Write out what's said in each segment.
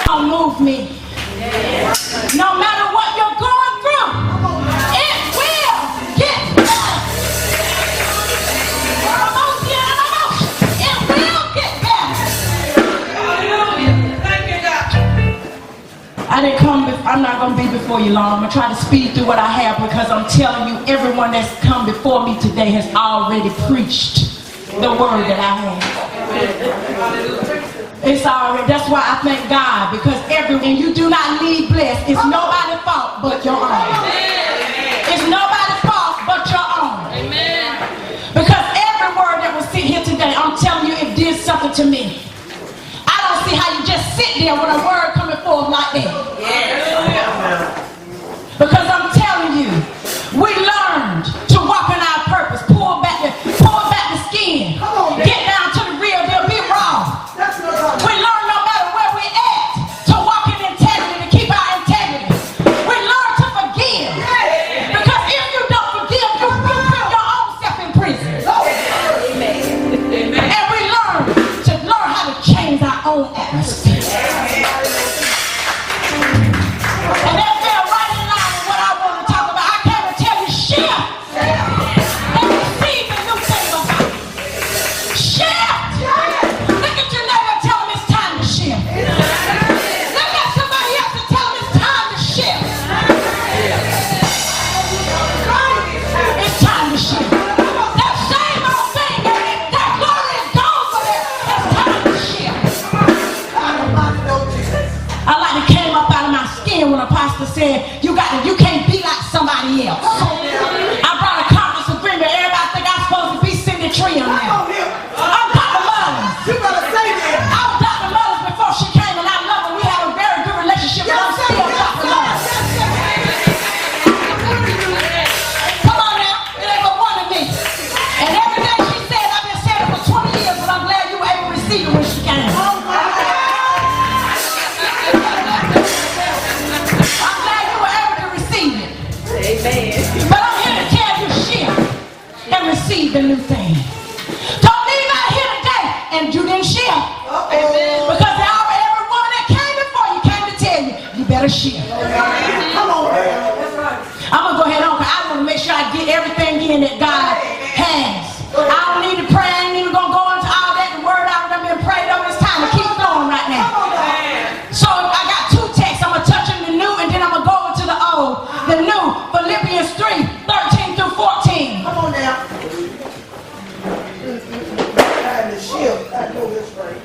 Don't move me. No matter what you're going through, it will get better. It will get better. Thank you, God. I didn't come. I'm not going to be before you long. I'm going to try to speed through what I have, because I'm telling you, everyone that's come before me today has already preached the word that I have. It's already. That's why I thank God, because and you do not leave blessed. It's nobody's fault but your own. It's nobody's fault but your own. Because every word that was sit here today, I'm telling you, it did something to me. I don't see how you just sit there with a word coming forth like that. Because I'm telling you, we learned to walk in our purpose. Pull back the skin. Get down to the real deal. Be raw. We learn no matter where we're at to walk in integrity, to keep our integrity. We learn to forgive. Because if you don't forgive, you put your own self in prison. And we learn how to change our own atmosphere. And that fell right in line with what I want to talk about. I came to tell you, shift. And receive the new thing about it. Shift. Look at your neighbor and tell him it's time to shift. Look at somebody else and tell them it's time to shift. It's time to shift. That same old thing, that glory is gone for them. It's time to shift. I like to came up out of my skin when Apostle said, you can't be like somebody else. I brought a conference agreement. Everybody think I'm supposed to be Cindy Tree on there. I'm Dr. Mullins. I was Dr. Mullins before she came, and I love her. We have a very good relationship, but I'm still Dr. Mullins. Come on now, it ain't but one of me. And everything she said, I've been saying it for 20 years, but I'm glad you were able to receive it when she came. I'm glad you were able to receive it. But I'm here to tell you, shift and receive the new thing. Don't leave out here today and you didn't shift. Because every woman that came before you came to tell you, you better shift. Come on. I'm going to go ahead on, because I want to make sure I get everything in that God has. I don't need to pray. I ain't even going to go into all that. The word out of them been prayed over. It's time to keep going right now. So I got two texts. I'm going to touch on the new, and then I'm going to go over to the old. The new, Philippians 3:13 through 14. Come on now. Time to shift. I know this right.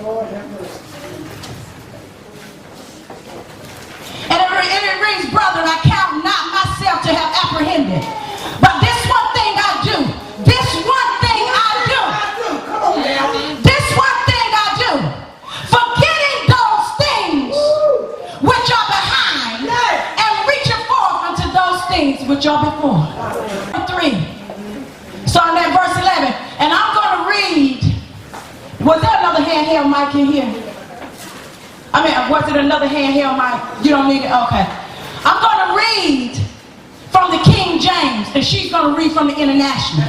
Lord have mercy. And it reads, brethren, I count not myself to have apprehended. But this one thing I do. This one thing I do. Come on now. This one thing I do. Forgetting those things which are behind, and reaching forth unto those things which are before. 3. Starting at verse 11. And I'm going to read. Was there another handheld mic in here? I mean, was it another handheld mic? You don't need it? Okay. I'm going to read from the King James, and she's going to read from the International.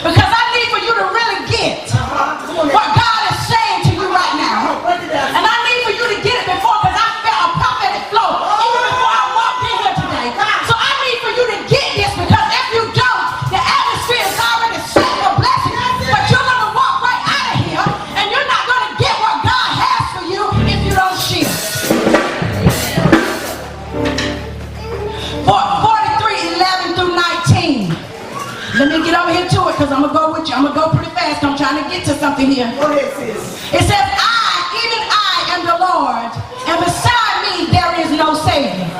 Because I need for you to really get what God is saying to you right now. And I need for you to get it before, because I felt a prophetic flow even before I walked in here today. So I need for you to get this, because if you don't, the atmosphere is already set for blessing. But you're going to walk right out of here, and you're not going to get what God has for you if you don't shift. 43:11 through 19. Let me get over here to it, because I'm going to go with you. I'm going to go pretty fast. I'm trying to get to something here. It says, even I am the Lord, and beside me there is no Savior.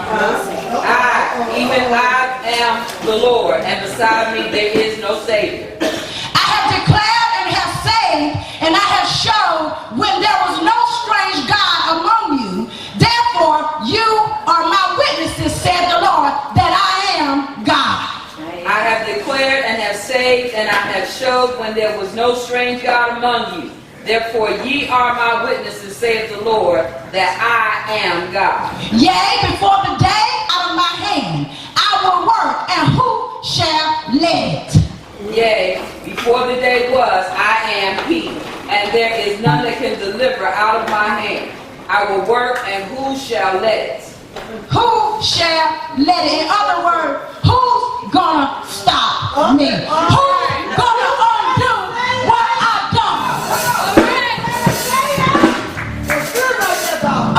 Even I am the Lord, and beside me there is no Savior. I have declared and have saved, and I have showed when there was no strange God among you. Therefore, you are my witnesses, said the Lord, that I am God. I have declared and have saved, and I have showed when there was no strange God among you. Therefore, ye are my witnesses, saith the Lord, that I am God. Yea, before the day out of my hand, I will work, and who shall let it? Yea, before the day was, I am He, and there is none that can deliver out of my hand. I will work, and who shall let it? Who shall let it? In other words, who's gonna stop me? Who's gonna undo what I've done?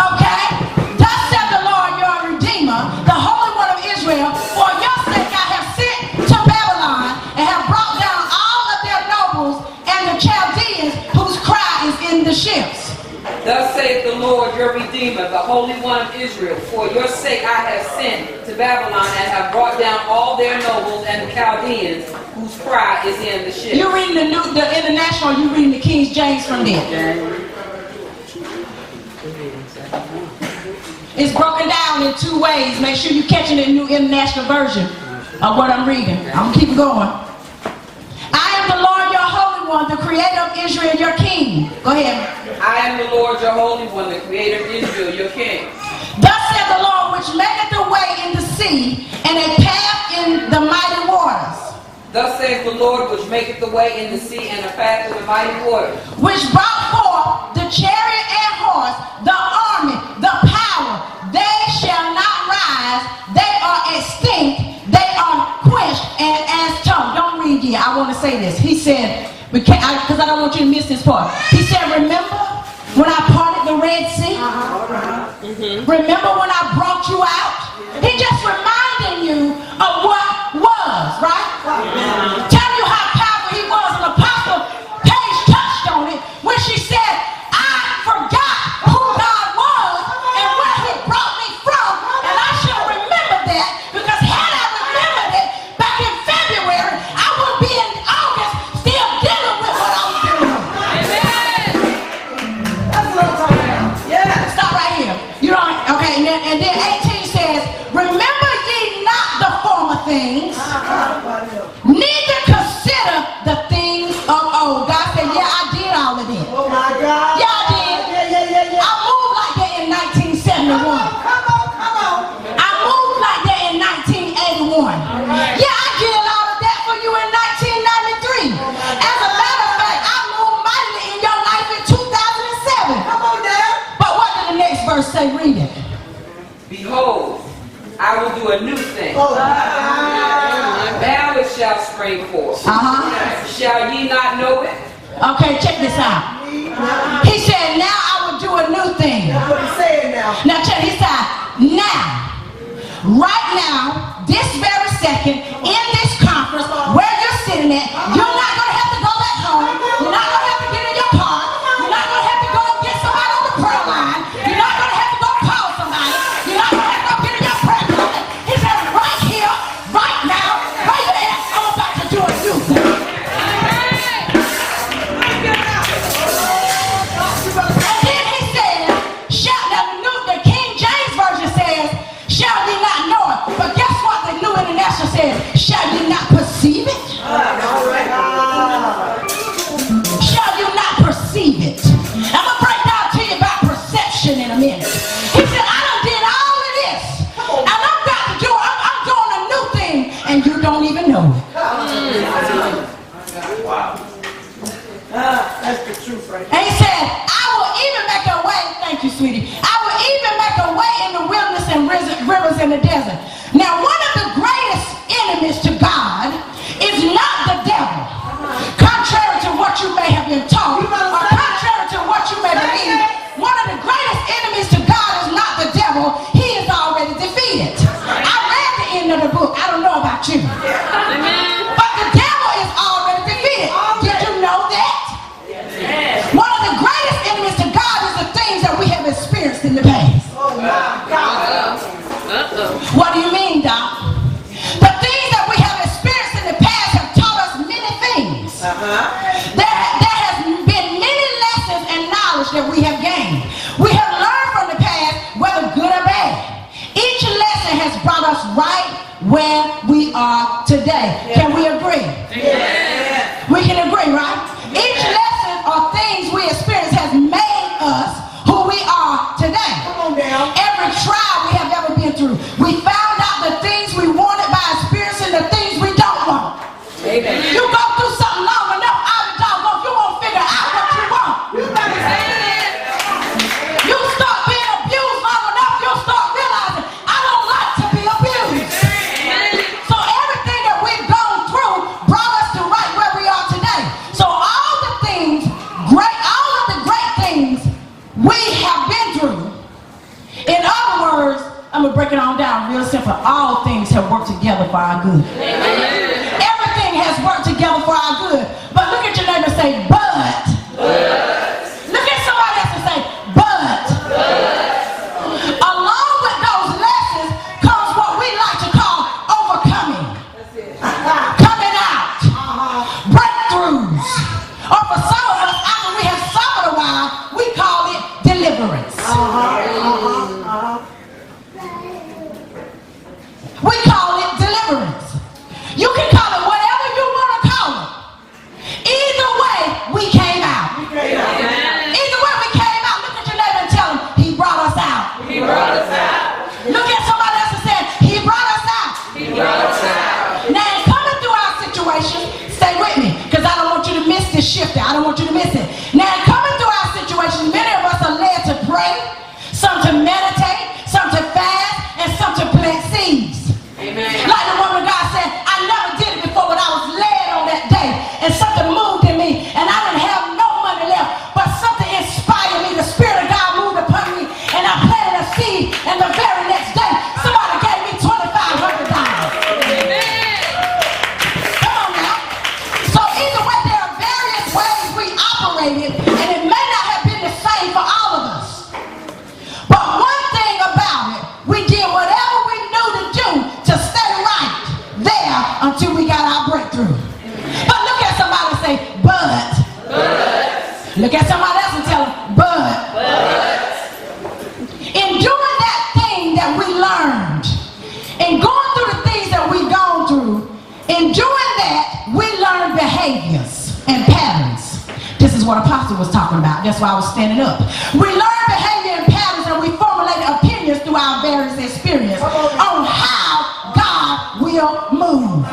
Okay? Thus said the Lord your Redeemer, the Holy One of Israel, for your sake I have sent to Babylon and have brought down all of their nobles and the Chaldeans whose cry is in the ships. Thus saith the Lord your Redeemer, the Holy One of Israel, for your sake I have sent to Babylon and have brought down all their nobles and the Chaldeans whose cry is in the ships. You're reading the International, you're reading the King James from there. It's broken down in two ways. Make sure you're catching the New International Version of what I'm reading. I'm going to keep going. I am the Lord your Holy One, the Creator of Israel, your King. Go ahead. I am the Lord your Holy One, the Creator of Israel, your King. Thus said the Lord, which maketh the way in the sea and a path in the mighty waters. Thus saith the Lord, which maketh the way in the sea and a path in the mighty waters. Which brought forth the chariot and horse, the army, the power. They shall not rise. They are extinct. They are quenched and as tongue. Don't read yet. I want to say this. He said, because I don't want you to miss this part. He said, remember when I parted the Red Sea? Remember when I brought you out? He just reminding you of what was, right? Tell you how powerful he was. And Apostle Paige touched on it when she said, I forgot who God was and where he brought me from. And I should remember that, because had I remembered it back in February, I would be in August still dealing with what I'm doing. That's what I'm talking about. Yeah. Stop right here. You know, okay, and then 18 says, remember ye not the former things, neither consider the things of old. God said, yeah, I did all of it. Oh my God. Yeah, I did. Yeah. I moved like that in 1971. Come on. I moved like that in 1981. Yeah, I did all of that for you in 1993. As a matter of fact, I moved mightily in your life in 2007. Come on now. But what did the next verse say? Read it. Behold, I will do a new thing. Oh, Now it shall spring forth. Shall ye not know it? Okay, check this out. He said, now I will do a new thing. that's what he's saying now. Now check this out. Now, right now, this very second, in this conference, where you're sitting at, you're not going to have to go back home. You're not going to have to get in your car. You're not going to have to go and get somebody on the prayer line. You're not going to have to go call somebody. You're not going to have to go get in your prayer closet. He said, right here, right now, right there, I'm about to do a new thing. And then he said, the King James Version says, shall ye not know it? But guess what the New International says? Shall ye not perceive it? Shall you not perceive it? I'm going to break down to you about perception in a minute. He said, I done did all of this. And I'm about to do, I'm doing a new thing. And you don't even know it. That's the truth right And he said, I will even make a way. Thank you, sweetie. I will even make a way in the wilderness and rivers in the desert. Now, one of the greatest enemies to God is not the devil. Contrary to what you may have been taught, or contrary to what you may believe, one of the greatest enemies to God is not the devil. He is already defeated. I read the end of the book. I don't know about you. But the devil is already defeated. Did you know that? One of the greatest enemies to God is the things that we have experienced in the past. Oh my God. What do you mean, Doc? The things that we have experienced in the past have taught us many things. There has been many lessons and knowledge that we have gained. We have learned from the past, whether good or bad. Each lesson has brought us right where we are today. Can we agree? We can agree, right? Each lesson or things we experience has made us who we are today. Come on now. Every trial we have ever been through, we found out the things we wanted by experiencing the things we don't want. Amen. You go through something long enough, you won't figure out what you want. You start really simple. All things have worked together for our good. Everything has worked together for our good. But look at your neighbor and say, but. Look at somebody else and say, but. Along with those lessons comes what we like to call overcoming. Coming out. Breakthroughs. Or for some of us, after we have suffered a while, we call it deliverance. We call it deliverance. You can call it whatever you want to call it. Either way, we came out. Either way, we came out. Look at your neighbor and tell him, he brought us out. He brought us out. Look at somebody else and say, he brought us out. He brought us out. Now, in coming through our situation, stay with me, because I don't want you to miss this shift. I don't want you to miss it. Now, in coming through our situation, many of us are led to pray, some to meditate, some to fast, and some to plant seeds. Amen. Like the woman of God said, I never did it before, but I was led on that day, and something moved in me, and I didn't have no money left, but something inspired me. The Spirit of God moved upon me, and I planted a seed, and the very next day, somebody gave me $2,500. Amen. Come on now. So either way, there are various ways we operated, and it may not have been the same for all of us. But one thing about it, we did whatever we knew to do to stay right there until we got our breakthrough. But look at somebody and say, but. Look at somebody else and tell them, but. In doing that thing that we learned, in going through the things that we've gone through, in doing that, we learn behaviors and patterns. This is what Apostle was talking about. That's why I was standing up. We learn behavior and patterns, and we formulate opinions through our various experience on how God will move.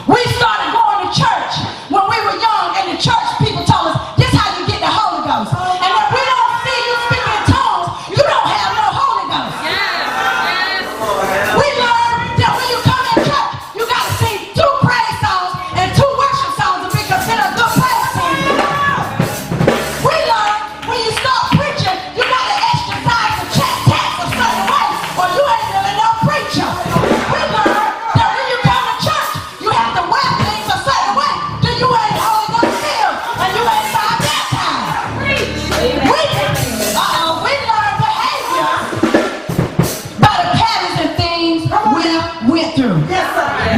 We started going to church when we were young, and the church people told us, this is how you get the Holy Ghost. And if we don't see you speaking in tongues, you don't have no Holy Ghost. We learned that when you come in church, you got to sing 2 praise songs and 2 worship songs to be considered a good praise team. We learned when you start preaching, you got to exercise the chest tax a certain way, or you ain't really no preacher. We learned that when you come to church, you have to wear things a certain way, till you ain't Holy Ghost filled, and you ain't fire baptized. We learned behavior by the patterns and things we went through.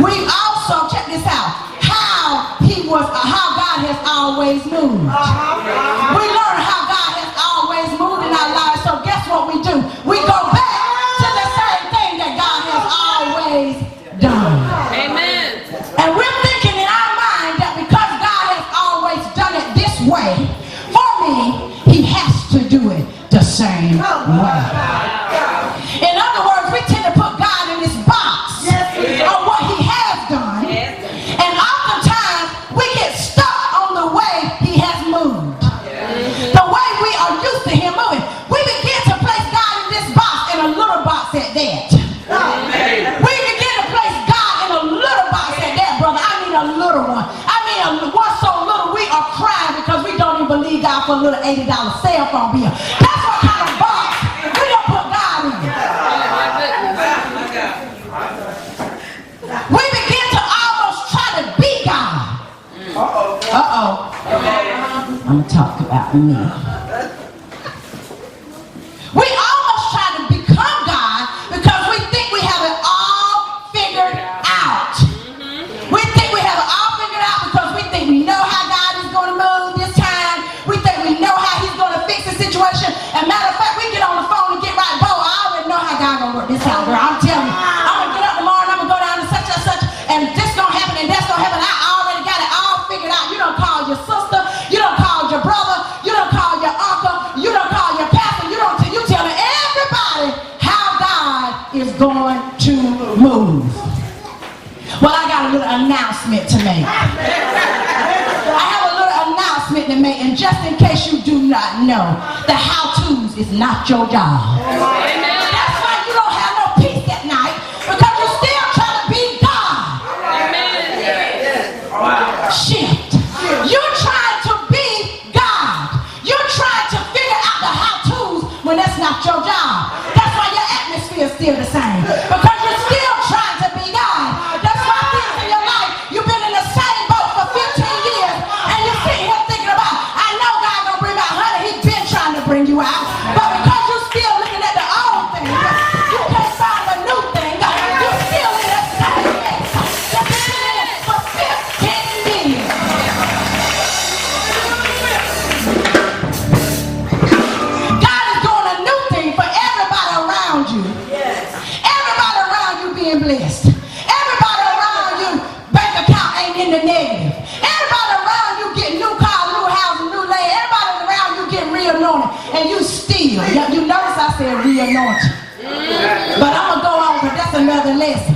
We also, check this out, how God has always moved. We learn how God has always moved in our lives. So guess what we do? We go back to the same thing that God has always done. Amen. And we're thinking in our mind that because God has always done it this way, for me, he has to do it the same way. In other words, we tend to put God in this box on what he has done. And oftentimes, we get stuck on the way he has moved. The way we are used to him moving. We begin to place God in this box, in a little box at that. We begin to place God in a little box at that, brother. I mean a little one. I mean one so little we are crying because we don't even believe God for a little $80 cell phone bill. That's what kind of box we don't put God in. We begin to almost try to be God. I'm going to talk about me. We almost try to become God because we think we have it all figured out. We think we have it all figured out because we think we know how God is going to move this time. We think we know how he's going to fix the situation. And matter of fact, we get on the phone and get right, Bo, I already know how God going to work this out, girl. I'm telling you. I'm going to get up tomorrow and I'm going to go down to such and such, and this going to happen and that's going to happen. I already got it all figured out. You don't call your sister. You don't call your brother. You don't call your uncle. You don't call your pastor. You telling everybody how God is going to move. Well, I got a little announcement to make. I have a little announcement to make, and just in case you do not know, the how-tos is not your job. That's why you don't have no peace at night, because you're still trying to be God. Shift. You're trying to be God. You're trying to figure out the how-tos when that's not your job. That's why you're anointing. But I'm going to go on because that's another lesson.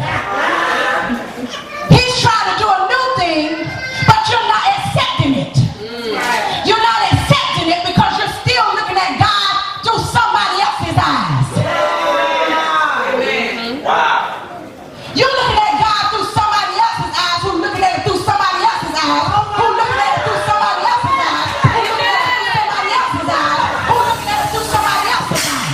He's trying to do a new thing, but you're not accepting it. You're not accepting it because you're still looking at God through somebody else's eyes. Wow. You're looking at God through somebody else's eyes, who's looking at it through somebody else's eyes, who's looking at it through somebody else's eyes, who's looking at it through somebody else's eyes, who's looking at it through somebody else's eyes.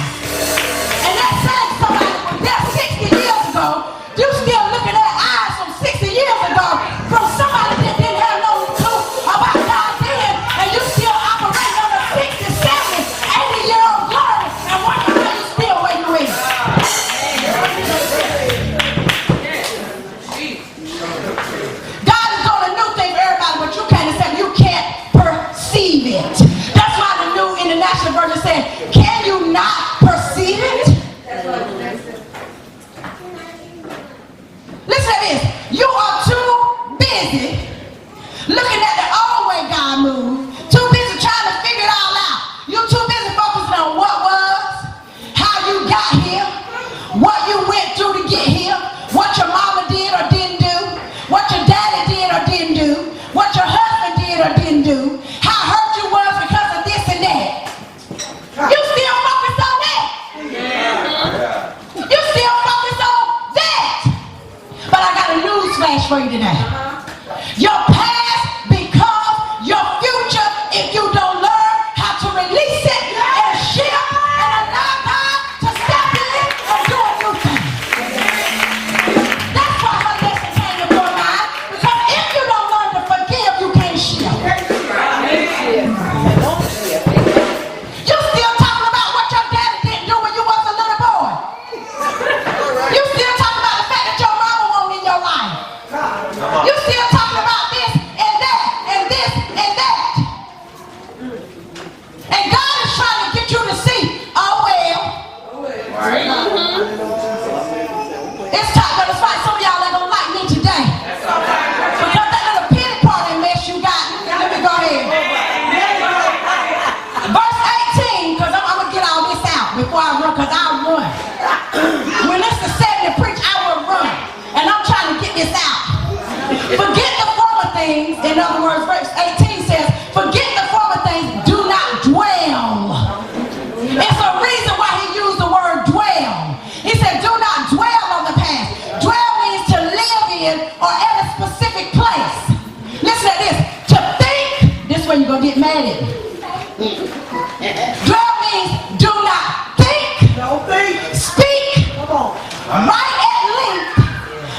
And that's saying somebody was there 60 years ago, you still looking at eyes from 60 years ago from somebody that didn't have no clue about God then, and you still operating on a 60, 70, 80-year-old glory, and wondering why you still where you is. God is doing a new thing for everybody, but you can't accept it. You can't perceive it. That's why the New International Version said, can you not perceive it? Listen to this. You are too busy looking at the old way God moved, too busy trying to figure it all out. You're too busy focusing on what was, how you got here, what you went through to get here, what your mama did or didn't do, what your daddy did or didn't do, what your husband did or didn't do, how hurt you was because of this and that. You still focused on that. You still focused on that. But I got a news flash for you today. Your past becomes your future if you don't learn how to release it and shift and allow God to step in and do a new thing. That's why her lesson came to your mind, because if you don't learn to forgive, you can't shift. You still talking about what your daddy didn't do when you was a little boy. You still talking about the fact that your mama won't in your life. You still talking about this and that and this and that. And God is trying to get you to see, oh well. It's time, but it's like some of y'all ain't gonna like me today. Because that little pity party mess you got, let me go ahead. Verse 18, because I'm gonna get all this out before I run, because I'll run. When it's the 70 preach, I will run. And I'm trying to get this out. Forget the former things. In other words, verse 18 says, forget the former things, do not dwell. It's a reason why he used the word dwell. He said, do not dwell on the past. Dwell means to live in or at a specific place. Listen to this. To think, this is when you're going to get mad at me. Dwell means do not think, Don't think. speak, Come on. right at length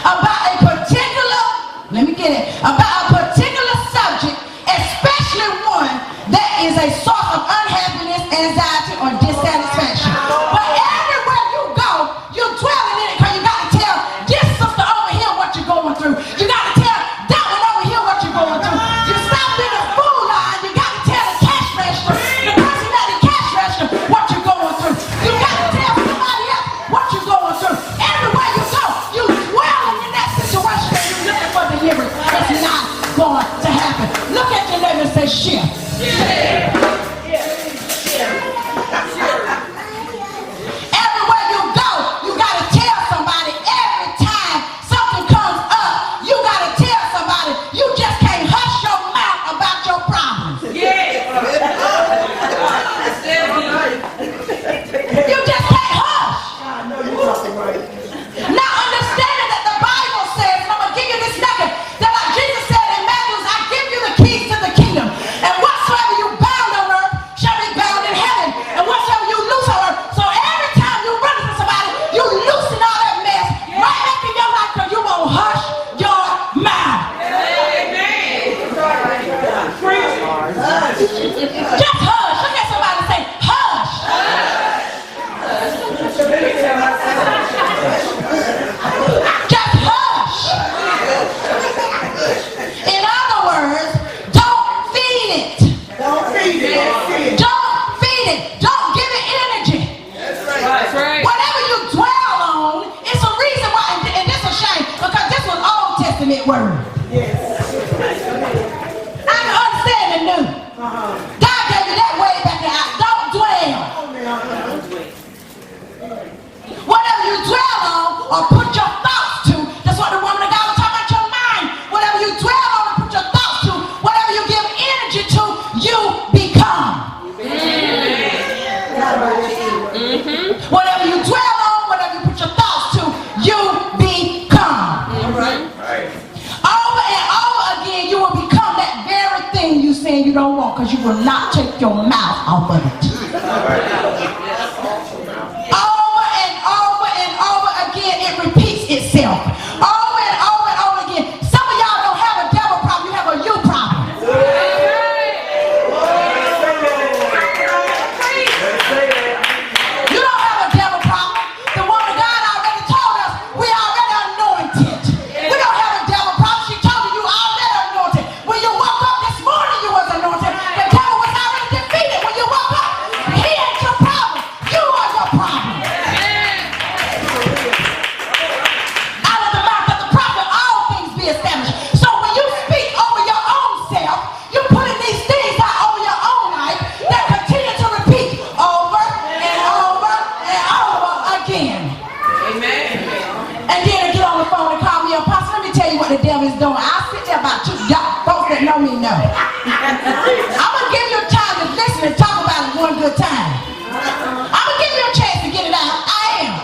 about a particular, let me get it, about a particular subject, especially one that is a source of unhappiness, anxiety, or dissatisfaction. But everywhere you go, you're dwelling in it because you got to tell this sister over here what you're going through. You got to tell that one over here what you're going through. You stop being a fool line, you got to tell the cash register, the person at the cash register, what you're going through. You got to tell somebody else what you're going through. Everywhere you go, you're dwelling in that situation and you're looking for deliverance. It's not going to happen. Look at your neighbor and say, shift. Everywhere you go, you got to tell somebody. Every time something comes up, you got to tell somebody. You just can't hush your mouth about your problems. You just can't hush. I know you're talking right. Now understanding that the Bible says, and I'm going to give you this nugget, that like Jesus said in Matthew, I give you the keys to the kingdom. And whatsoever you bound on earth shall be bound in heaven. And whatsoever you loose on earth. So every time you run into somebody, you loosen all that mess right back in your life because you won't hush your mouth. Just hush. Look at somebody and say, hush. Just hush. In other words, don't feed it. Don't feed it. Don't feed it. Don't give it energy. That's right. Whatever you dwell on, it's a reason why, and this is a shame, because this was Old Testament word. Yes. I can understand the new. God gave you that way back there. Don't dwell. don't want, because you will not take your mouth off of it. Over and over and over again, it repeats itself. Over and over and over again. Some of y'all don't have a devil problem, you have a you problem. You don't have a devil problem. The woman of God already told us we already anointed. We don't have a devil problem. She told you already anointed. When you woke up this morning, you was anointed. The devil was already defeated. When you woke up, he ain't your problem. You are your problem. Out of the mouth of the prophet, all things be established. So when you speak over your own self, you're putting these things out over your own life that continue to repeat over and over and over again. Amen. And then they get on the phone and call me, Apostle, let me tell you what the devil is doing. I'll sit there about two y'all folks that know me know. I'm going to give you a time to listen and talk about it one good time. I'm going to give you a chance to get it out. I am.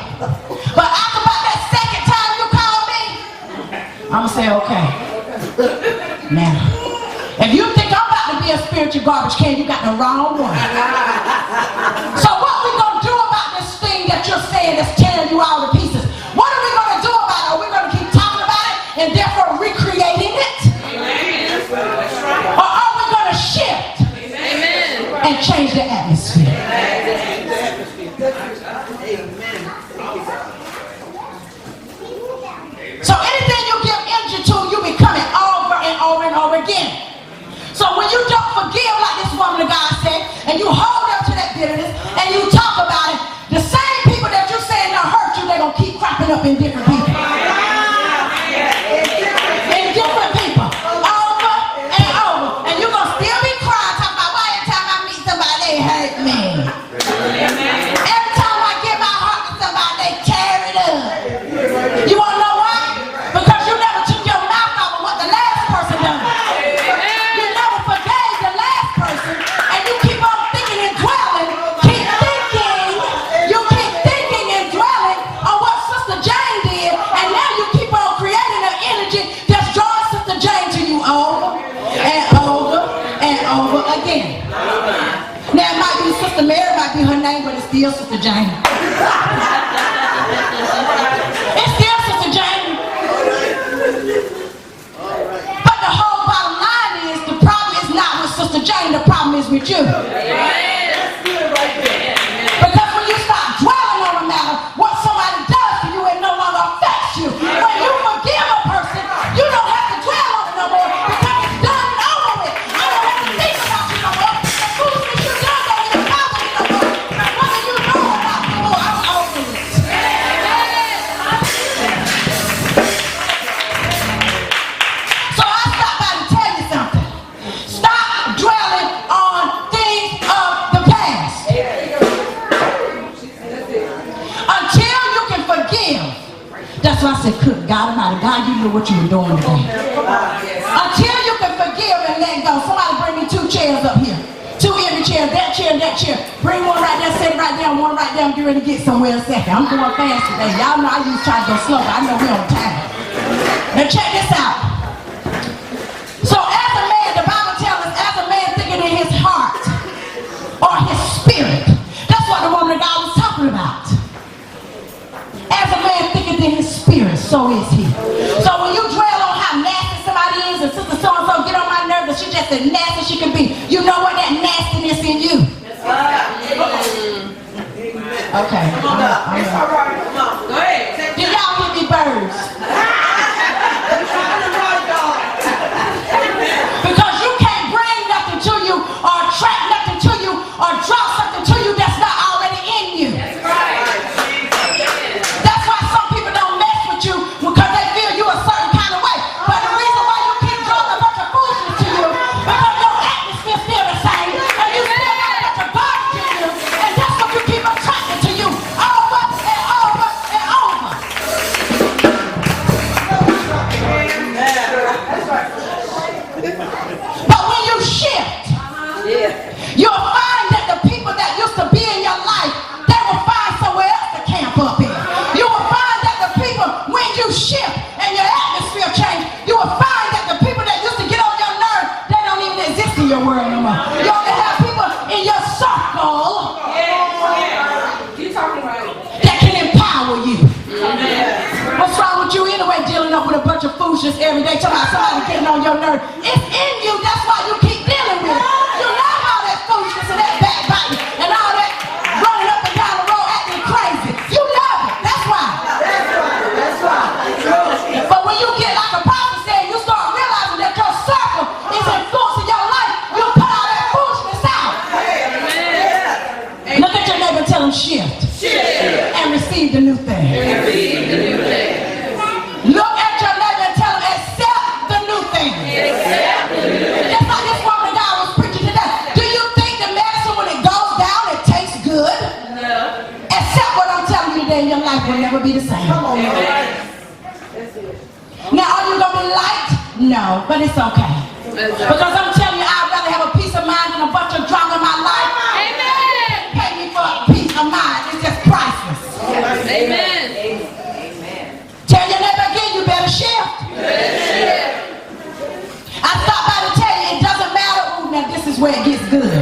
But after about that second time you call me, I'm going to say, okay. Now, if you think I'm about to be a spiritual garbage can, you got the wrong one. So what we going to do about this thing that you're saying that's tearing you all to pieces? What are we going to do about it? Are we going to keep talking about it and therefore recreating it? Or are we going to shift and change the atmosphere? So anything you give energy to, you become it over and over and over again. So when you don't forgive like this woman of God said, and you hold up to that bitterness, and you talk about it, the same people that you're saying don't hurt you, they're going to keep cropping up in different people. In different people. Over and over. And you're going to still be crying, talking about why every time I meet somebody, they hurt me. Every time I give my heart to somebody, they tear it up. You want to know why? Because you never took your mouth off of what the last person done. You never forgave the last person, and you keep on thinking and dwelling. You keep thinking and dwelling on what Sister Jane did, and now you keep on creating an energy that's drawing Sister Jane to you over and over and over again. Now it might be Sister Mary, might be her name, but it's still Sister Jane. It's still Sister Jane. But the whole bottom line is the problem is not with Sister Jane, the problem is with you. Because when you stop dwelling on a matter, what somebody does to you, it no longer affects you. When you forgive a person, you don't have to dwell on it no more because it's done and over with. I don't have to think about you no more. The foolishness you done don't even bother me no more. Whether you know or not, I'm over it. So I stop by to tell you something. Stop dwelling on things of the past. Until you can forgive. That's why I said, good God Almighty, God, you knew what you were doing today. Until you can forgive and let go. Somebody bring me 2 chairs up here. 2 empty chairs, that chair and that chair. Bring one right there, sit right there, one right there. I'm getting ready to get somewhere in a second. I'm going fast today. Y'all know I usually try to go slow, but I know we're on time. Now check this out. So as a man, the Bible tells us, as a man thinking in his heart or his spirit, that's what the woman of God was talking about. As a man thinketh in his spirit, so is he. So when you dwell on how nasty somebody is, and Sister so-and-so get on my nerves, and she just as nasty she can be, you know what? That nastiness in you. Okay. Come on up. It's all right. Come on. Go ahead. Do y'all hear me, birds? Because you can't bring nothing to you, or attract nothing to you, or draw something to you that's not already in you. That's why some people don't mess with you, because they feel you a certain kind of way. But the reason why you keep drawing a bunch of foolishness to you, because your atmosphere is still the same, and you still got a bunch of garbage in you, and that's what you keep attracting to you over and over and over. But when you shift, you'll find that the people that used to be in your life, they will find somewhere else to camp up in. You will find that the people, when you shift and your atmosphere change, you will find that the people that used to get on your nerves, they don't even exist in your world no more. You only have people in your circle that can empower you. What's wrong with you anyway, dealing up with a bunch of foolishness every day, talking about somebody getting on your nerve? It's in you, that's why you keep dealing with it. You love all that foolishness and that backbiting and all that running up and down the road acting crazy. You love it, that's why. That's right. But when you get like a prophet said, you start realizing that your circle is influencing your life, you put all that foolishness out. Look at your neighbor and tell him shift. And receive the new thing. Look at your neighbor and tell him accept the new thing. Just like this woman of God was preaching today. Do you think the medicine when it goes down it tastes good? No. Accept what I'm telling you today and your life will never be the same. Come on, man. Now are you going to be liked? No, but it's okay. Because I'm telling you I'd rather have a peace of mind than a bunch of drama in my life. Amen. Pay me for a peace of mind. It's just priceless. Amen. Tell your neighbor again, you better shift. I stopped by to tell you, it doesn't matter. Ooh, now this is where it gets good.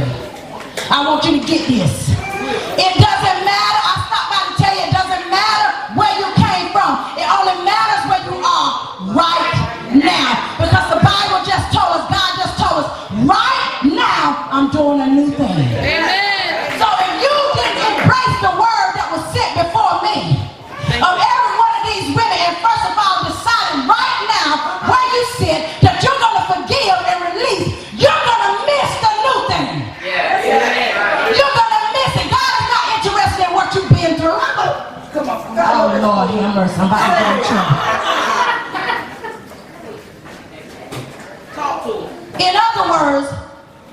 I want you to get this. It doesn't matter. I stopped by to tell you, it doesn't matter where you came from. It only matters where you are right now. Because the Bible just told us, God just told us, right now, I'm doing a new thing. Amen. So if you didn't embrace the word that was sent before me, of every one of these women, and first of all deciding right now where you sit that you're going to forgive and release, you're going to miss the new thing. You're going to miss it. God is not interested in what you've been through. Come on. Oh Lord, have mercy. I'm about to get in trouble. Talk to him. In other words,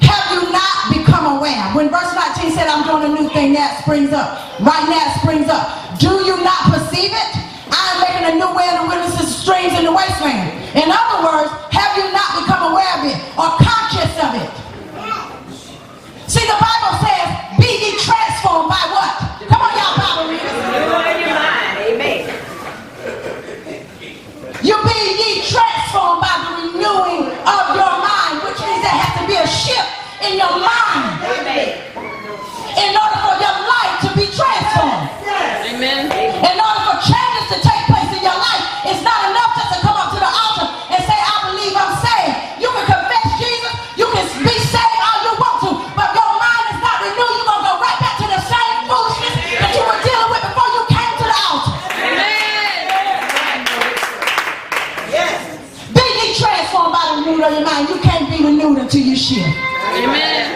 have you not become aware? When verse 19 said, I'm doing a new thing, that springs up. Right now it springs up. Do you not perceive it? I am making a new way in the wilderness, streams in the wasteland. In other words, have you not become aware of it or conscious of it? See, the Bible says, be ye transformed by what? Come on, y'all Bible readers. You be ye transformed by the renewing of your mind, which means there has to be a shift in your mind in order for your life to be transformed. Amen. In order for changes to take place in your life, it's not enough just to come up to the altar and say, I believe I'm saved. You can confess Jesus, you can be saved all you want to, but your mind is not renewed. You're going to go right back to the same foolishness that you were dealing with before you came to the altar. Be ye transformed by the renewing of your mind. You can't be renewed until you shift. Amen.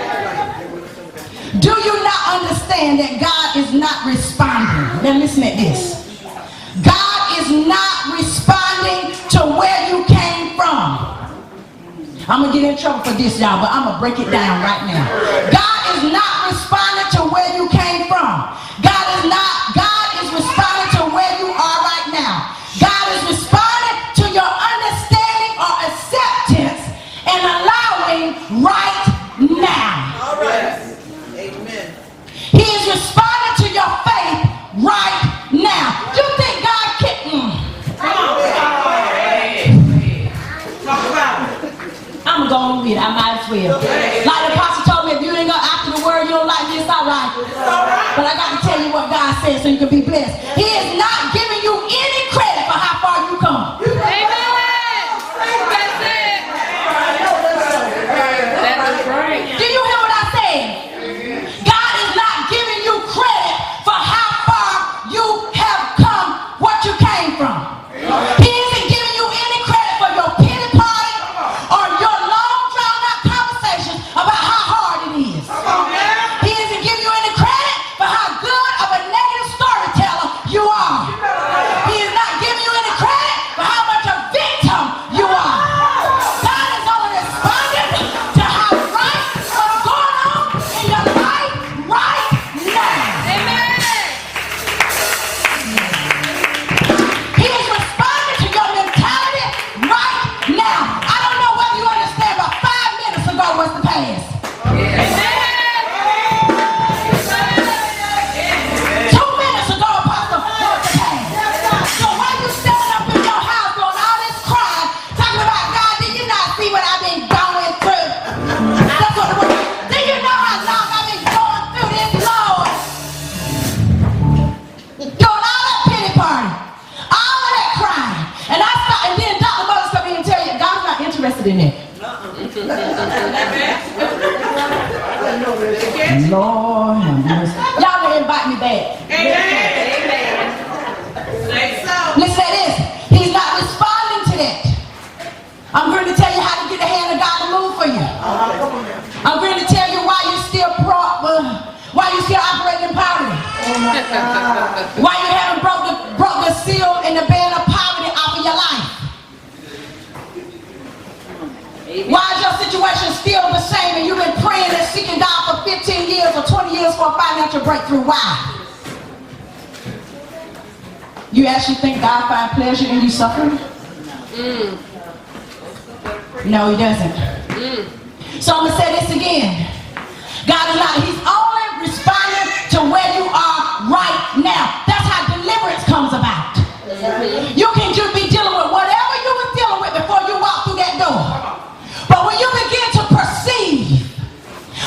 Do you not understand that God is not responding? Now listen at this. God is not responding to where you came from. I'm going to get in trouble for this, y'all, but I'm going to break it down right now. God is not responding to where you came from. God is responding to where you are right now. God is responding to your understanding or acceptance and allowing right now. All right. Amen. He is responding to your faith right now. You think God can? Talk about it. I'm going with it. I might as well. Like the apostle told me, if you ain't got after the word, you don't like me, it's all right. But I got to tell you what God says so you can be blessed. He is not giving you any credit for how far you come. Do you hear what I said? God is not giving you credit for how far you have come, what you came from. He isn't giving you any credit for your pity party or your long drawn out conversations about how hard it is. He isn't giving you any credit for how good of a negative storyteller you are. He is not giving you any credit for how much a victim you are. God is only responding to how right what's going on in your life right now. He is responding to your mentality right now. I don't know whether you understand, but 5 minutes ago was the past. 2 minutes ago, Apostle, was the past. So why you standing up in your house doing all this crying, talking about, God, did you not see what I've been going through? The Lord have mercy. Y'all didn't invite me back. Listen to this. He's not responding to that. I'm going to tell you how to get the hand of God to move for you. I'm going to tell you why you're still why you're still operating in poverty. Why you haven't broke the seal and the band of poverty off of your life. Why is your situation still the same and you've been praying and seeking God for 15 years or 20 years for a financial breakthrough? Why? You actually think God finds pleasure in you suffering? No, he doesn't. So I'm going to say this again. God is not, he's only responding to where you are right now. That's how deliverance comes about. You can just be dealing with whatever you were dealing with before you walk through that door. But when you begin to perceive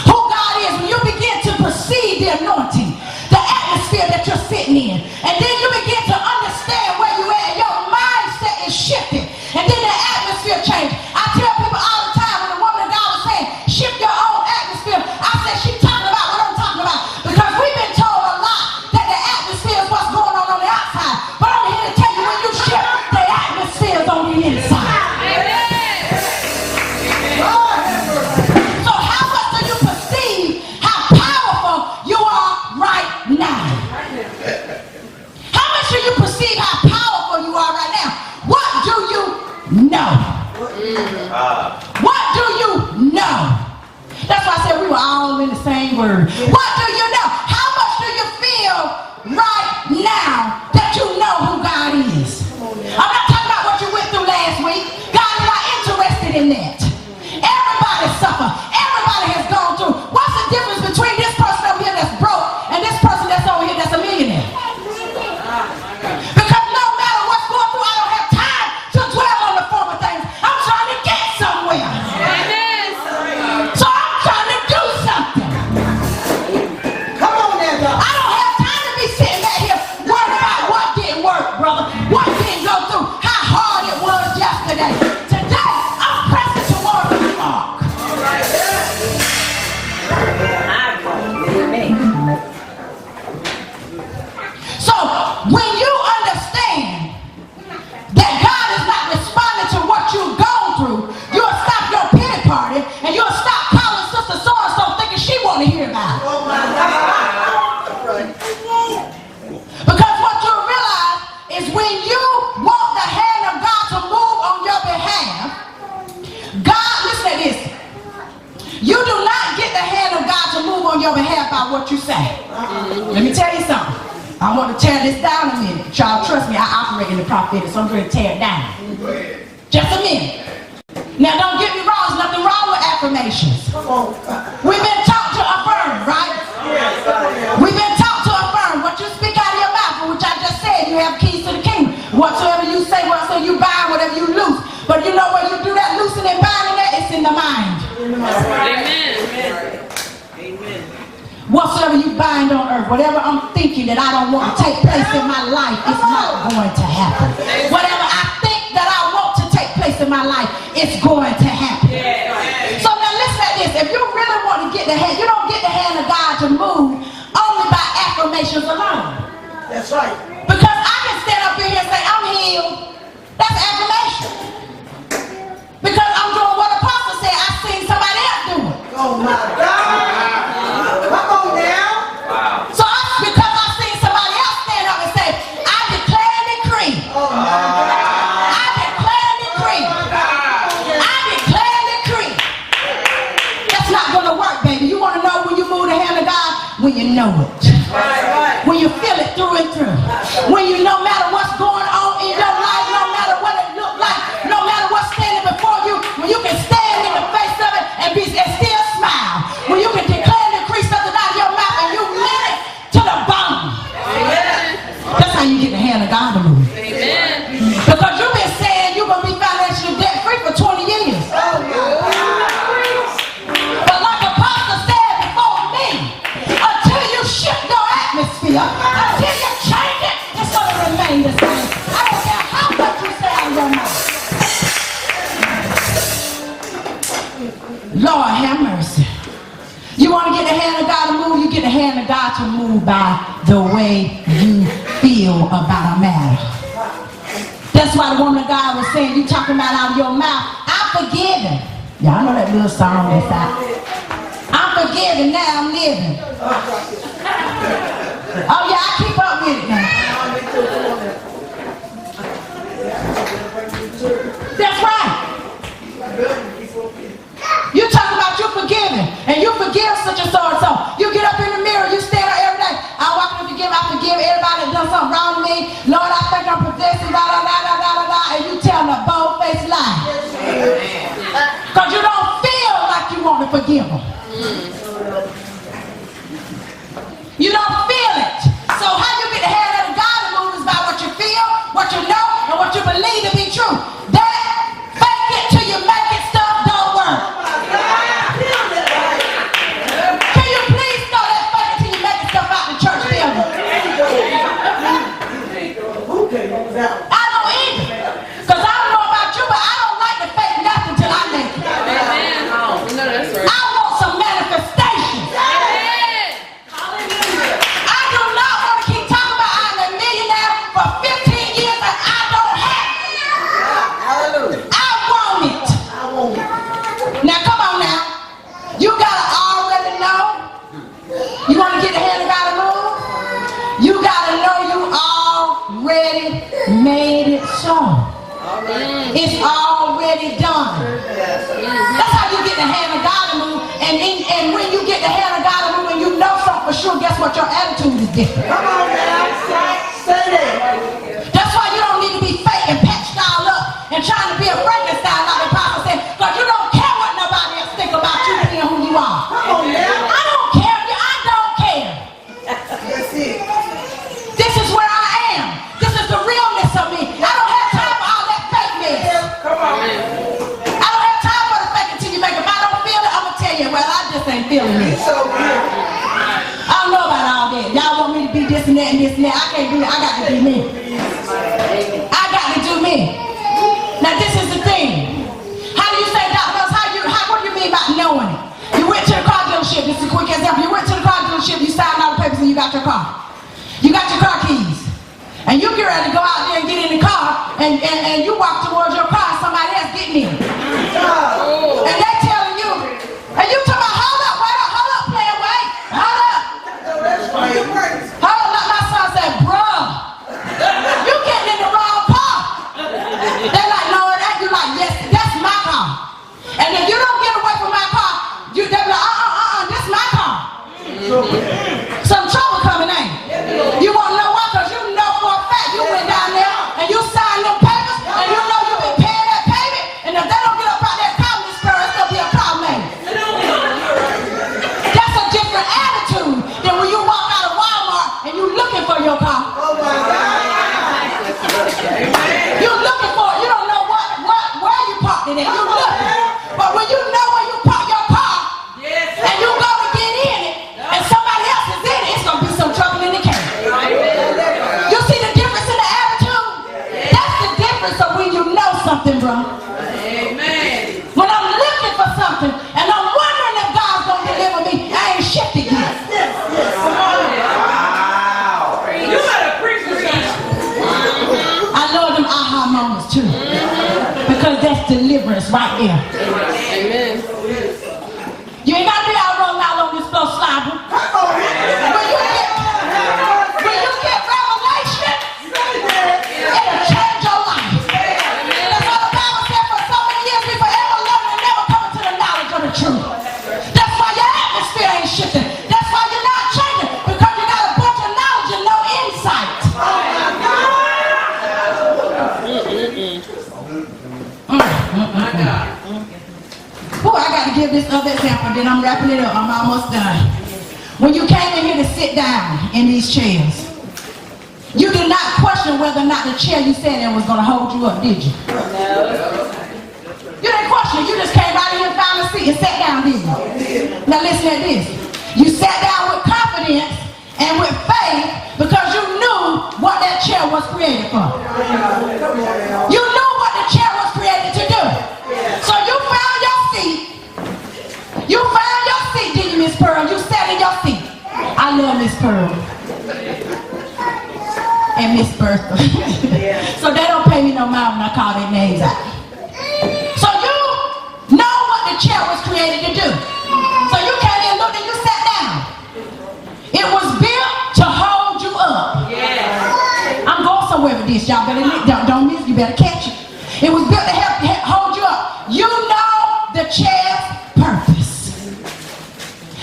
who God is, when you begin to perceive the anointing, the atmosphere that you're sitting in, and then you begin to understand where you're at, your mindset is shifted, and then the atmosphere changes. I tell people all the time, when the woman of God was saying, shift your own atmosphere, I said, she's talking about what I'm talking about. Because we've been told a lot that the atmosphere is what's going on the outside. But I'm here to tell you, when you shift, the atmosphere is on the inside. So how much do you perceive how powerful you are right now? How much do you perceive how powerful you are right now? What do you know? What do you know? That's why I said we were all in the same word. What do you know? How much do you feel right now that you know who God is? I'm not talking about what you went through last week. God is not interested in that. Everybody suffer. Everybody has gone through. What's the difference between this person over here that's broke and this person that's over here that's a millionaire? Because no matter what's going through, I don't have time to dwell on the former things. I'm trying to get somewhere. So I'm trying to do something. Come on there, God. I don't have time to be sitting back here worried about what didn't work, brother. What didn't go through. How hard it was yesterday. Today, I'm pressing towards the mark. So when you understand that God is not responding to what you've gone through, you'll stop your pity party and you'll stop calling sister so-and-so thinking she want to hear about it. Oh my God. Because what you'll realize is when you want the hand of God to move on your behalf, God, listen to this. You do not get the hand of God to move on your behalf by what you say. Let me tell you something. I want to tear this down a minute. Y'all trust me, I operate in the prophetic, so I'm going to tear it down. Just a minute. Now don't get me wrong, there's nothing wrong with affirmations. Come on. We've been taught to affirm, right? We've been taught to affirm. What you speak out of your mouth, which I just said, you have keys to the kingdom. Whatsoever you say, whatsoever you bind, whatever you loose. But you know where you do that loosing and binding that? It's in the mind. Amen. Whatsoever you bind on earth, whatever I'm thinking that I don't want to take place in my life, it's not going to happen. Whatever I think that I want to take place in my life, it's going to happen. So now listen at this. If you really want to get the hand, you don't get the hand of God to move only by affirmations alone. That's right. Because I can stand up here and say, I'm healed. That's affirmation. Because I'm doing what Apostle said, I've seen somebody else do it. Oh my God. Come on now. So because I've seen somebody else stand up and say, I declare and decree. Oh my God. I declare and decree. I declare and decree. That's not going to work, baby. You want to know when you move the hand of God? When you know it. When you feel it through and through. When you, no matter what's going on in your life, no matter what it looks like, no matter what's standing before you, when you can stand in the face of it and still smile. When you can declare and decree something out of your mouth and you mean it to the bone. That's how you get the hand of God to move. Because you've been saying you're going to be financially debt free for 20 years. But like Apostle said before me, until you shift your atmosphere, until you change it, it's going to remain the same. I don't care how much you say out of your mouth. Lord have mercy. You want to get the hand of God to move, you get the hand of God to move by the way you feel about a matter. That's why the woman of God was saying, you talking about out of your mouth, I'm forgiven. Y'all know that little song that's out. I'm forgiven, now I'm living. Oh yeah, I keep up with it now. That's right. You talk about you forgiving, and you forgive such and so and so. You get up in the mirror, you stand up every day. I walk up to forgive, I forgive everybody that done something wrong to me. Lord, I think I'm possessing, da da da da da da da, and you tell a bold-faced lie. Because you don't feel like you want to forgive them. You don't feel it. So how you get the hand of God to move is by what you feel, what you know, and what you believe to be true. That fake it till you make it stuff don't work. Can you please know that fake it till you make it stuff out the church building? I don't either. Because I don't know about you, but I don't like to fake nothing till I make it. I want some manifestation. I do not want to keep talking about I'm a millionaire for 15 years and I don't have it. I want it. Now come on now. You gotta already know. You want to get the hand of God to move? You gotta know you already made it so. It's already done. That's how you get the hand of God to move. And when you get the hand of God to move and you know something for sure, guess what? Your attitude is different. Come on now. Say that. That's why you don't need to be fake and patched all up and trying to be a Frankenstein like the Bible said. Because you don't care what nobody else think about you being who you are. Come on now. I don't care. I don't care. That's it. This is where I am. This is the realness of me. I don't have time for all that fakeness. Come on. I don't have time for the fake until you make it. If I don't feel it, I'm going to tell you, well, I just ain't feeling it. It's so good. I don't know about all that. Y'all want me to be this and that and this and that. I can't do that. I got to be me. I got to do me. Now this is the thing. How do you say that? What do you mean by knowing it? You went to the car dealership. This is a quick example. You went to the car dealership. You signed all the papers and you got your car. You got your car keys. And you get ready to go out there and get in the car and you walk towards your car and somebody else getting in. And they telling you, and you talking about, hold up, player, wait, hold up. Hold up, like my son said, bruh, you getting in the wrong car. They're like, no, it ain't. You like, yes, that's my car. And if you don't get away from my car, they'll be like, this my car. Some trouble coming in. You won't know why, because you know for a fact you went down there and you signed them papers and you know you've been paying that payment. And if they don't get up out that comedy store, it's going to be a problem, ain't it? That's a different attitude than when you walk out of Walmart and you looking for your car. Oh my God. You're looking for it. You don't know where you parked it at. You're looking. But when you know where you park your car and you go to get in it and somebody else is in it, it's going to be some trouble in the camp. You see the difference in the attitude? That's the difference of when you know something, bro. When I'm looking for something and I'm wondering if God's going to deliver me, I ain't shifted yet. You better preach to me. I love them aha moments too. Because that's deliverance right there. Amen. You ain't got to be out rolling out on this floor slobbering. When you get revelation, it'll change your life. That's what the Bible said, for so many years we forever learn and never come to the knowledge of the truth. That's why your atmosphere ain't shifting. That's why you're not changing, because you got a bunch of knowledge and no insight. Boy, I got to give this other example, then I'm wrapping it up. I'm almost done. When you came in here to sit down in these chairs, you did not question whether or not the chair you sat in was going to hold you up, did you? No. You didn't question it. You just came right in here and found a seat and sat down, didn't you? Now listen at this. You sat down with confidence and with faith because you knew what that chair was created for. You knew what the chair was created to do. So you found your seat You found your seat, didn't you, Miss Pearl? You sat in your seat. I love Miss Pearl. And Miss Bertha. So they don't pay me no mind when I call their names out. So you know what the chair was created to do. So you came in, looked, and you sat down. It was built to hold you up. I'm going somewhere with this. Y'all better don't miss. You better catch it. It was built to help hold you up. You know the chair's purpose.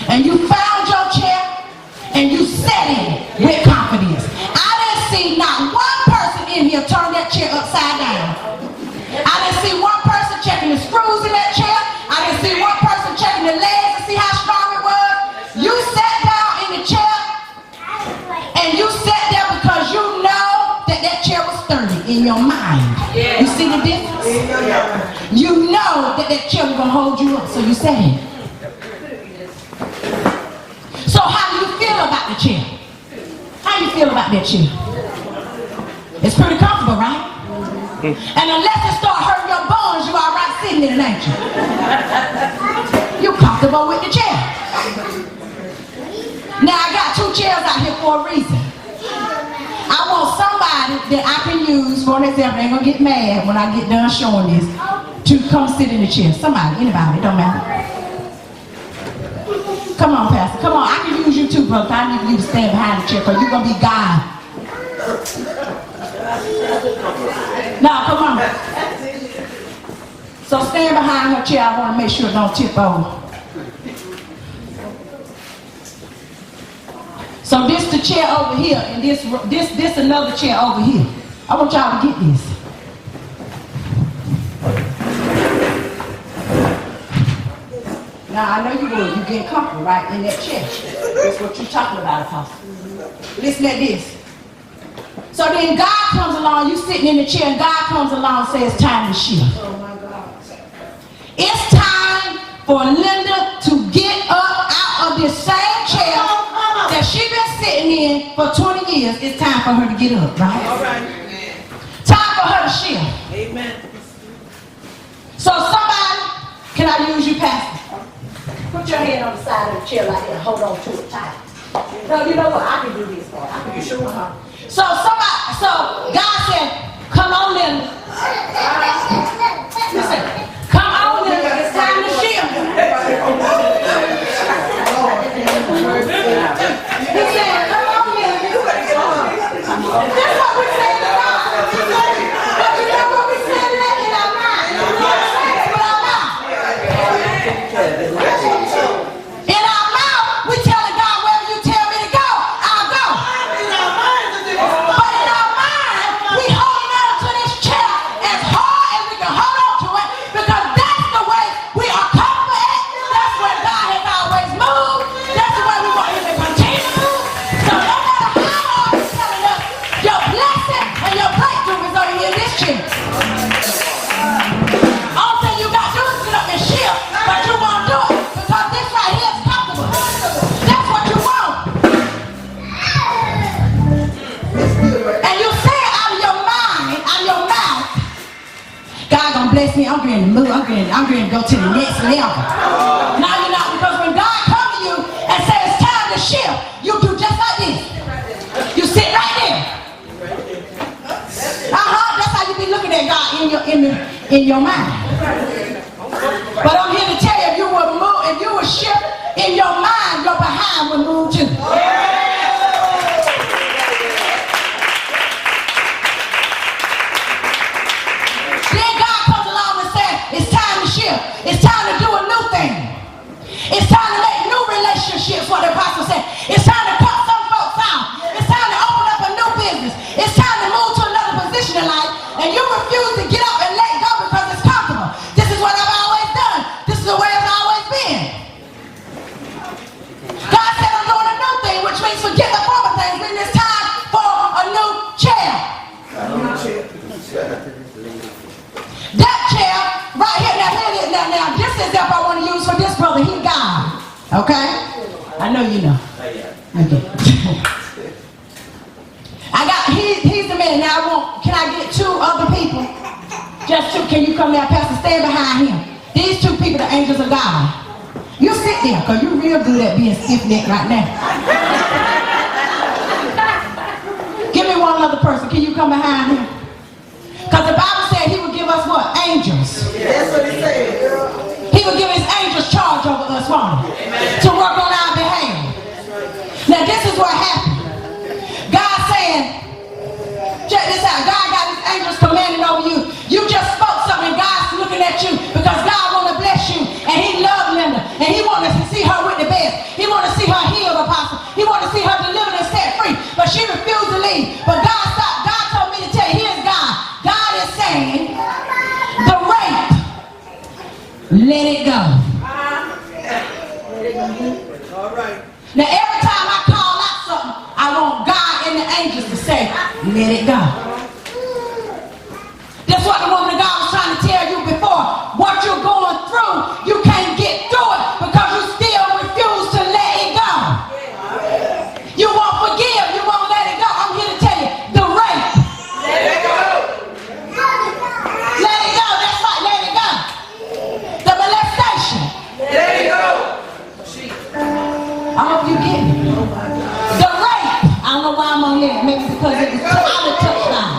And you found your chair and you sat in it with confidence. I didn't see not one person in here turn that chair upside down. I didn't see one person checking the screws in that chair. I didn't see one person checking the legs to see how strong it was. You sat down in the chair and you sat there because you know that that chair was sturdy in your mind. You see the difference? You know that that chair was going to hold you up, so you sat in it. So how do you feel about the chair? How you feel about that chair? It's pretty comfortable, right? And unless it start hurting your bones, you all right sitting in it, ain't you? You're comfortable with the chair. Now I got two chairs out here for a reason. I want somebody that I can use, for an example, they ain't gonna get mad when I get done showing this, to come sit in the chair. Somebody, anybody, it don't matter. Come on, Pastor. Come on. I can use you too, brother. I need you to stand behind the chair because you're going to be God. Now, come on. So stand behind her chair. I want to make sure it don't tip over. So this the chair over here, and this another chair over here. I want y'all to get this. Now, I know you would. You get comfortable, right, in that chair. That's what you're talking about, Apostle. Listen at this. So then God comes along, you sitting in the chair, and God comes along and says, it's time to shift. Oh my God. It's time for Linda to get up out of this same chair that she's been sitting in for 20 years. It's time for her to get up, right? All right. Time for her to shift. Amen. So somebody, can I use you, Pastor? Put your hand on the side of the chair like that. Hold on to it tight. No, you know what? I can do this part. I can do it. So God said, come on, Linda. Listen, come on, Linda. It's time to shift. He said, come on, Linda. That's what we're saying to God. But you know what we're saying in our mind? We're saying it with our mouth. In our mouth, we telling God, wherever you tell me to go, I'll go. But in our mind, we holding on to this chair as hard as we can hold on to it, because that's the way we are comfortable at. That's where God has always moved. That's the way we want him to continue to move. So no matter how hard he's telling us, your blessing and your breakthrough is over here in this chair. All thing you got to do is get up and shift, but you won't do it because this right here is comfortable. That's what you want. And you say it out of your mind, out of your mouth. God gonna bless me. I'm going to move. I'm going to go to the next level. No, you're not, because when God comes to you and says it's time to shift, you do just like this. You sit right there. That's how you be looking at God in your mind. But I'm here to tell you, if you would move, if you would shift in your mind, your behind would move too. Then God comes along and says, it's time to shift. It's time to do a new thing. It's time to make new relationships, what the apostle said. It's time to cut some folks out. It's time to open up a new business. It's time to move to another position in life, and you refuse to get up and let go because it's comfortable. This is what I've always done. This is the way it's always been. God said I'm doing a new thing, which means forget the former things, and it's time for a new chair. That chair right here, now this is if I want to use for this brother, he God. Okay? I know you know. Okay. He's the man. Now can I get two other people? Just two. Can you come now, Pastor? Stand behind him. These two people, the angels of God. You stiff, because you're real good at being stiff-necked right now. Give me one other person. Can you come behind him? Because the Bible said he would give us what? Angels. That's what it said. He would give his angels charge over us, won't he? To work on our behalf. Now this is what happened. God saying, check this out. God got his angels commanding over you. You just spoke something. God's looking at you because God want to bless you. And he loved Linda. And he wanted to see her with the best. He wanted to see her healed, apostle. He wanted to see her delivered and set free. But she refused to leave. But God stopped. God told me to tell you, here's God. God is saying, the rape, let it go. All right. Now every time I call out something, I want God and the angels to say, let it go. That's what the woman of God was trying to tell you before. What you're going through, you can't get through it because you still refuse to let it go. You won't forgive, you won't let it go. I'm here to tell you, the rape. Let it go. Let it go, that's right, let it go. The molestation. Let it go. I hope you get it. The rape. I don't know why I'm on there. Maybe because it was out of touchdown.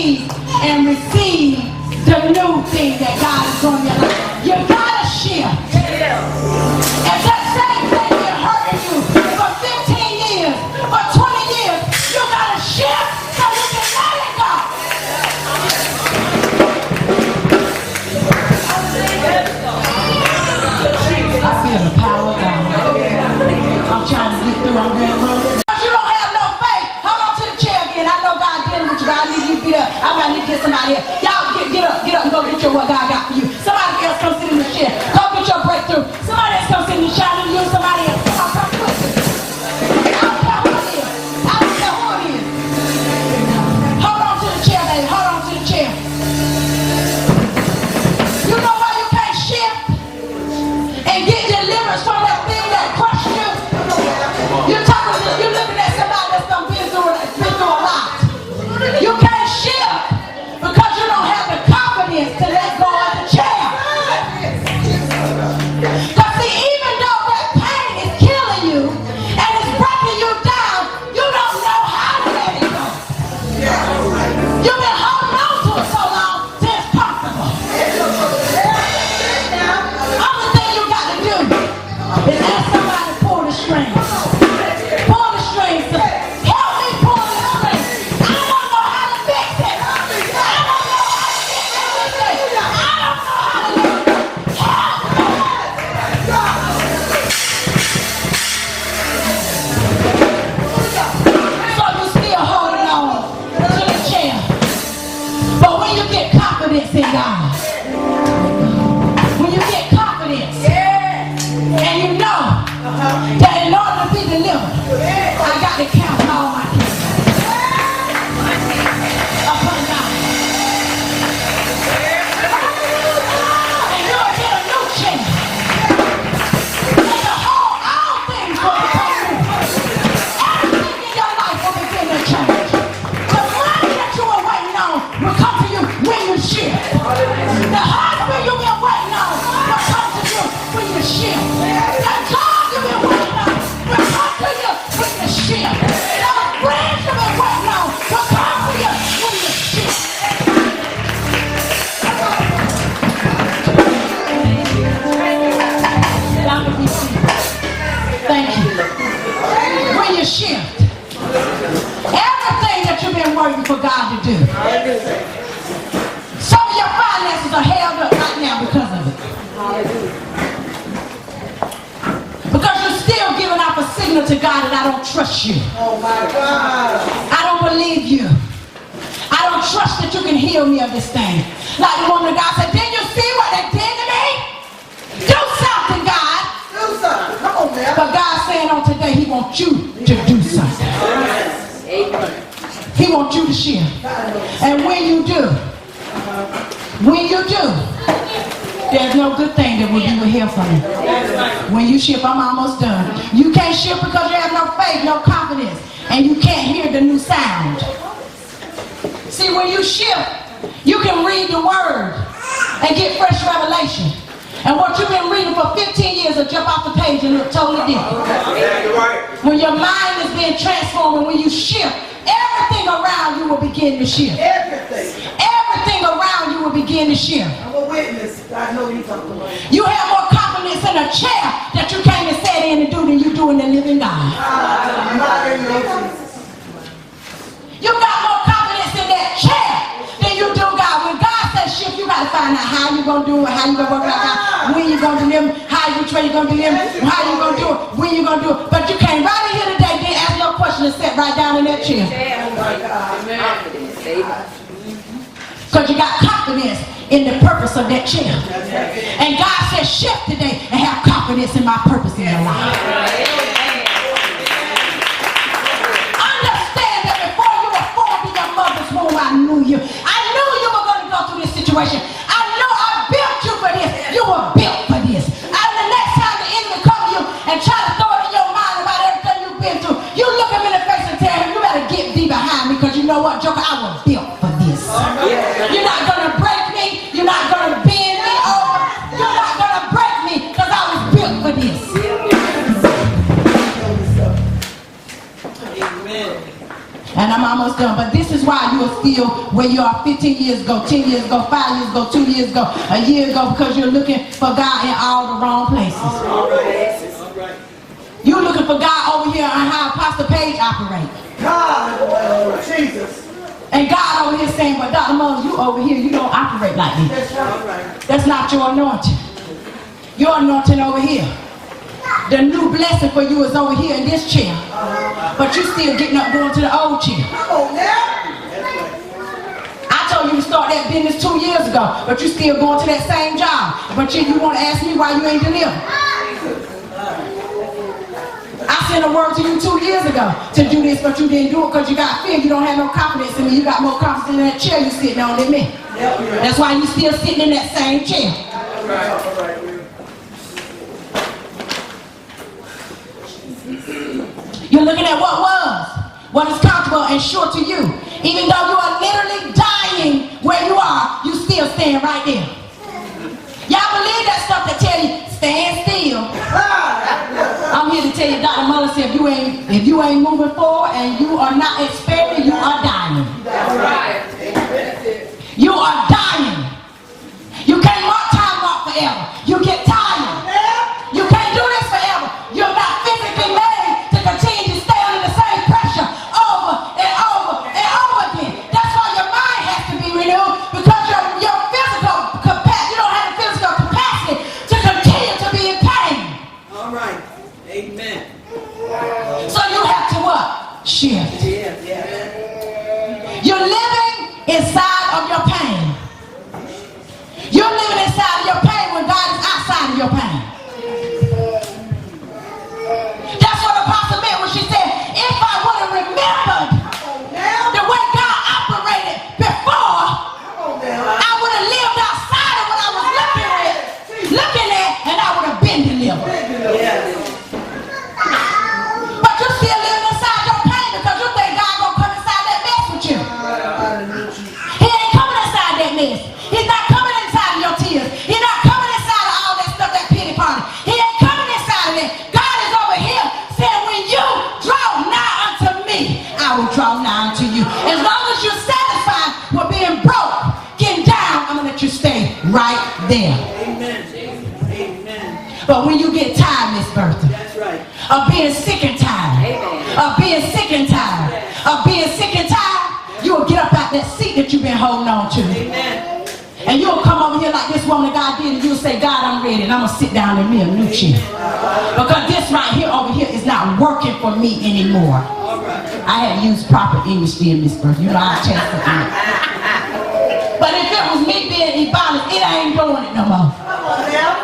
believe and receive the new thing that God is doing in your life. You gotta shift. If that same thing been hurting you for 15 years, for 20 years, you gotta shift so you can let it go. I feel the power of God. I'm trying to get through. I'm going to you don't have no faith. Hold on to the chair again. I know God dealing with you. God need you to get up. I might need to get somebody else. Y'all get up and go get your what God got for you. Somebody else come sit in the chair. Go get your breakthrough. Somebody else come sit in the chair and you. Somebody else. Come on, come quick. I don't care who it is. I don't care who it is. Hold on to the chair, baby. Hold on to the chair. You know why you can't shift and get deliverance from that thing that crushed you? You're looking at somebody that's been through a lot. You can't shift because you don't have the confidence to let go of the chair. Because see, even though that pain is killing you and it's breaking you down, you don't know how to let it go. You've been holding on to it so long till it's comfortable. Only thing you got to do is ask somebody to pull the strings. Pull the strings. Help me pull the strings. I don't know how to fix it. I don't know how to fix everything. I don't know how to do it. Help me. So you still holding on to the chair. But when you get confidence in God, when you get confidence, and you know that in order to be delivered, I got to count all my kids upon God. And you'll get a new chair. And the whole, all things will become new. Everything in your life will begin to change. The money that you were waiting on will come to you when you shift. The husband you've been waiting on will come to you when you shift. The job you've been waiting on will come to you when you shift. The friends you've been waiting on will come to you when you shift. Thank you. When you shift, everything that you've been working for God to do, some of your finances are held up right now because of it. Because you're still giving off a signal to God that I don't trust you. Oh my God. I don't believe you. I don't trust that you can heal me of this thing. Like the woman of God said, didn't you see what they did to me? Do something, God. Do something. Come on, man. But God's saying on today, He wants you to do something. He wants you to share. And when you do, there's no good thing that you will hear from you. When you shift, I'm almost done. You can't shift because you have no faith, no confidence, and you can't hear the new sound. See, when you shift, you can read the word and get fresh revelation. And what you've been reading for 15 years will jump off the page and look totally different. When your mind is being transformed and when you shift, everything around you will begin to shift. Everything around you will begin to shift. I'm a witness. I know you talking about. You have more confidence in a chair that you came and sat in and do than you do in the living God. You got more confidence in that chair than you do God. When God says shift, you got to find out how you're going to do it, how you're going to work it out, when you're going to deliver, which way you're going to deliver, how you're going to do it, when you're going to do it. But you came right in here today, didn't ask no question and sat right down in that chair. Because you got confidence in the purpose of that chair. And God says shift today and have confidence in my purpose in your life. Understand that before you were formed in your mother's womb, I knew you. I knew you were going to go through this situation. I knew I built you for this. You were built for this. And the next time the enemy come to you and try to throw it in your mind about everything you've been through, you look him in the face and tell him, you better get thee behind me, because you know what, Joker, I was built for this. You're not going to break me. You're not going to bend me over. You're not going to break me, because I was built for this. And I'm almost done. But this is why you are still where you are 15 years ago, 10 years ago, 5 years ago, 2 years ago, a year ago, because you're looking for God in all the wrong places. All right. You're looking for God over here on how Apostle Page operates. God, Jesus. And God over here saying, but Dr. Moses, you over here, you don't operate like this. That's right. That's not your anointing. Your anointing over here. The new blessing for you is over here in this chair. But you still getting up going to the old chair. Come on now. I told you to start that business 2 years ago, but you still going to that same job. But you want to ask me why you ain't delivered. I sent a word to you 2 years ago to do this, but you didn't do it because you got fear. You don't have no confidence in me. You got more confidence in that chair you sitting on than me. That's why you still sitting in that same chair. All right. You're looking at what is comfortable and sure to you. Even though you are literally dying where you are, you still stand right there. Y'all believe that stuff that tell you, stand still. I'm here to tell you, Dr. Muller said, if you ain't moving forward and you are not expecting, you are dying. That's right. You are dying. You can't walk forever. You get tired. You can't do this forever. You're not physically made to continue to stay under the same pressure over and over and over again. That's why your mind has to be renewed, because your physical capacity, you don't have the physical capacity to continue to be in pain. All right. Amen. So you have to what? Shift. Yeah. You're living inside of your pain. You're living inside of your pain when God is outside of your pain. That's what Apostle meant when she said, if I would have remembered the way God operated before, I would have lived outside of what I was looking at, and I would have been delivered. But you're still living inside your pain because you think God gonna come inside that mess with you. He ain't coming inside that mess. He's not coming inside of your tears. He's not coming inside of all that stuff, that pity party. He ain't coming inside of that. God is over here saying, when you draw nigh unto me, I will draw nigh unto you. As long as you're satisfied with being broke, getting down, I'm gonna let you stay right there. Amen. But when you get tired, Miss Bertha, That's right. of being sick and tired, Amen. of being sick and tired, of being sick and tired, you will get up out that seat that you've been holding on to. Amen. And you'll come over here like this woman God did, and you'll say, God, I'm ready, and I'm going to sit down in me a new chair. Because this right here over here is not working for me anymore. All right. I had used proper English then, Miss Bertha. You know, I chastised you. But if it was me being Ebonics, it ain't doing it no more. Come on now.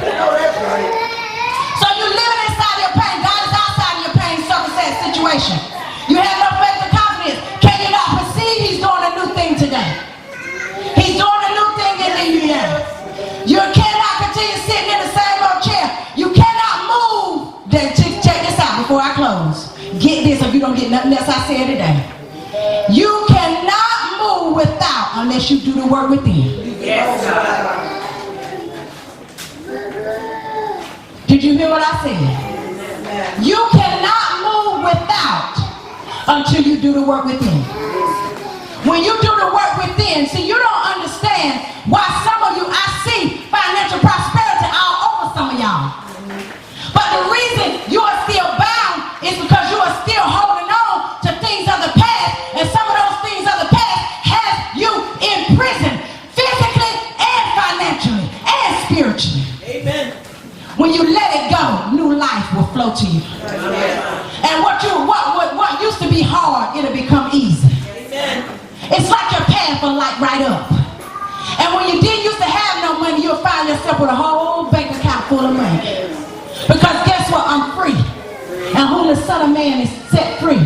I know that's right. So you're living inside your pain. God is outside of your pain, circumstance, situation. You have no faith and confidence. Can you not perceive He's doing a new thing today? He's doing a new thing in you now. You cannot continue sitting in the same old chair. You cannot move. Then check this out before I close. Get this if you don't get nothing else I said today. You cannot move without unless you do the work within. Yes, God. Did you hear what I said? You cannot move without until you do the work within. When you do the work within, see, you don't understand why some of you, I see financial prosperity all over some of y'all. But the reason you are still bound is because you are still holding on to things of the past, and some of those things of the past have you in prison, physically and financially and spiritually. Amen. When you let it go, new life will flow to you. And what used to be hard, it'll become easy. Amen. It's like your path will light right up. And when you didn't used to have no money, you'll find yourself with a whole bank account full of money. Because guess what? I'm free. And whom the Son of Man is set free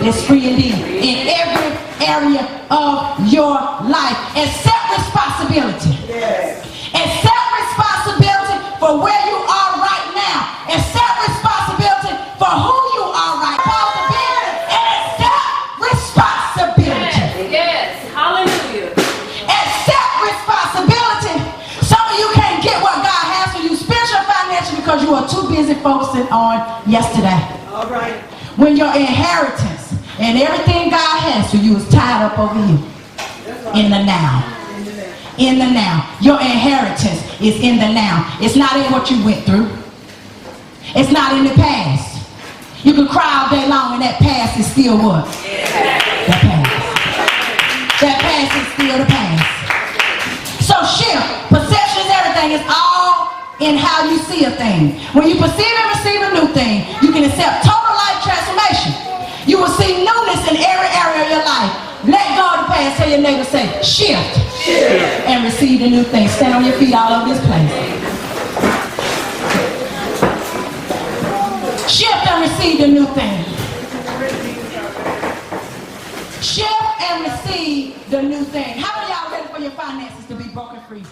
is free indeed. In every area of your life. Accept responsibility. Yes. Accept responsibility for where you are right now. Accept responsibility for who you are right now. And accept responsibility. Yes. Hallelujah. Accept responsibility. Some of you can't get what God has for you, spiritual and financial, because you are too busy focusing on yesterday. All right. When your inheritance And everything God has for you is tied up over here. In the now. In the now. Your inheritance is in the now. It's not in what you went through. It's not in the past. You can cry all day long and that past is still what? The past. That past is still the past. So shift. Perceptions, everything is all in how you see a thing. When you perceive and receive a new thing, you can accept total life transformation. You will see newness in every area of your life. Let go of the past. Tell your neighbor, say, shift. And receive the new thing. Stand on your feet all over this place. Shift and receive the new thing. Shift and receive the new thing. How many of y'all ready for your finances to be broken free?